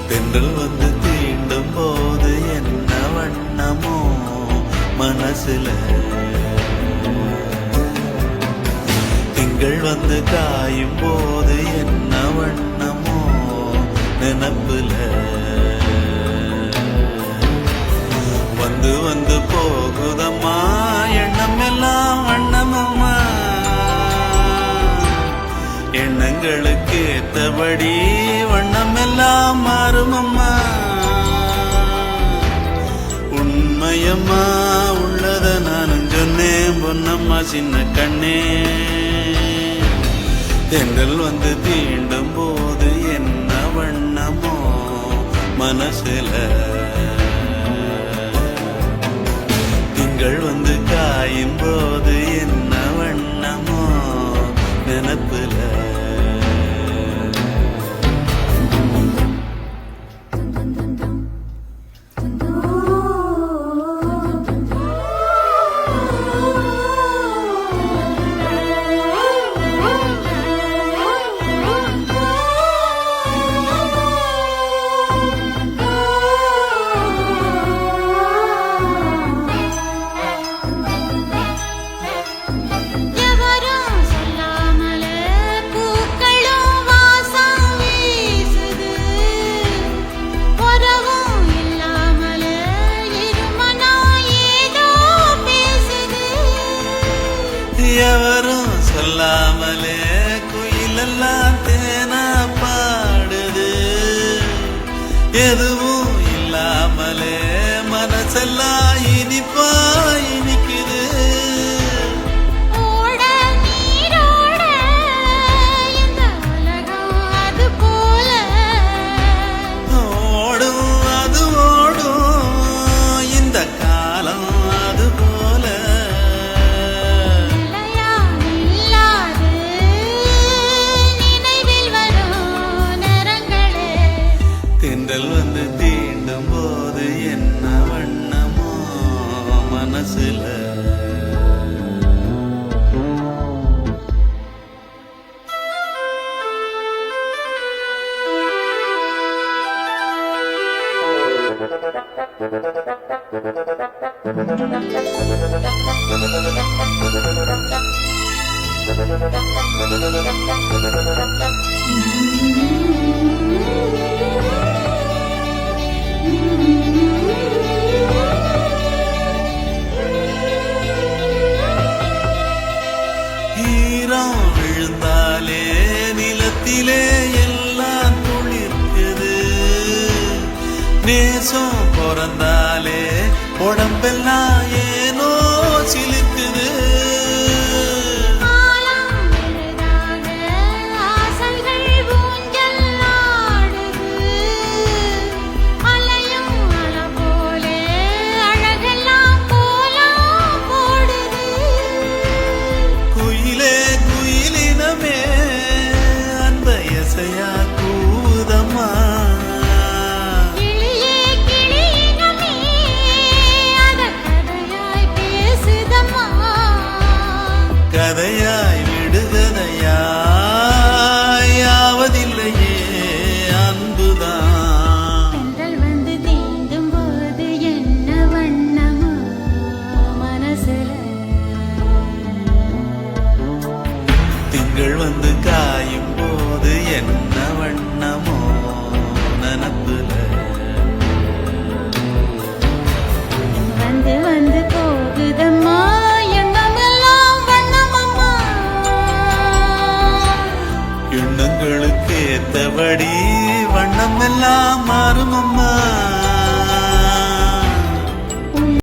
தென்றல் வந்து தீண்டும் போது என்ன வண்ணமோ மனசுல, திங்கள் வந்து காயும் போது என்ன வண்ணமோ நினப்புல, வந்து வந்து போகுதம்மா எண்ணம் எல்லாம் வண்ணமம்மா, எண்ணங்களுக்கு ஏத்தபடி வண்ணம் எல்லாம் மாறுமம்மா. உண்மையம்மா உள்ளத நானும் சொன்னேன் பொன்னம்மா சின்ன கண்ணே. தென்றல் வந்து தீண்டும் போது என்ன வண்ணமோ மனசுல, திங்கள் வந்து காயும் போது என்ன வண்ணமோ நினப்புல. எவரும் சொல்லாமலே குயிலெல்லாம் தேனா பாடுது, எதுவும் இல்லாமலே மனசெல்லாம் இனிப்பா இனிக்குது. ஓடும் அது ஓடும் இந்த காலம் அது போல, தென்றல் வந்து தீண்டும் போது என்ன வண்ணமோ மனசுல. ஈரம் விழுந்தாலே நிலத்திலே எல்லாம் துளிர்க்குது, நேசம் பிறந்தாலே உடம்பெல்லாம் ஏனோ சிலிர்க்குது. கதையாய் விடுகதையாய் யாவதில்லையே அன்புதான். தென்றல் வந்து தீண்டும் போது என்ன வண்ணமோ மனசுல, திங்கள் வந்து காயும் போது என்ன வண்ணமோ நினப்புல.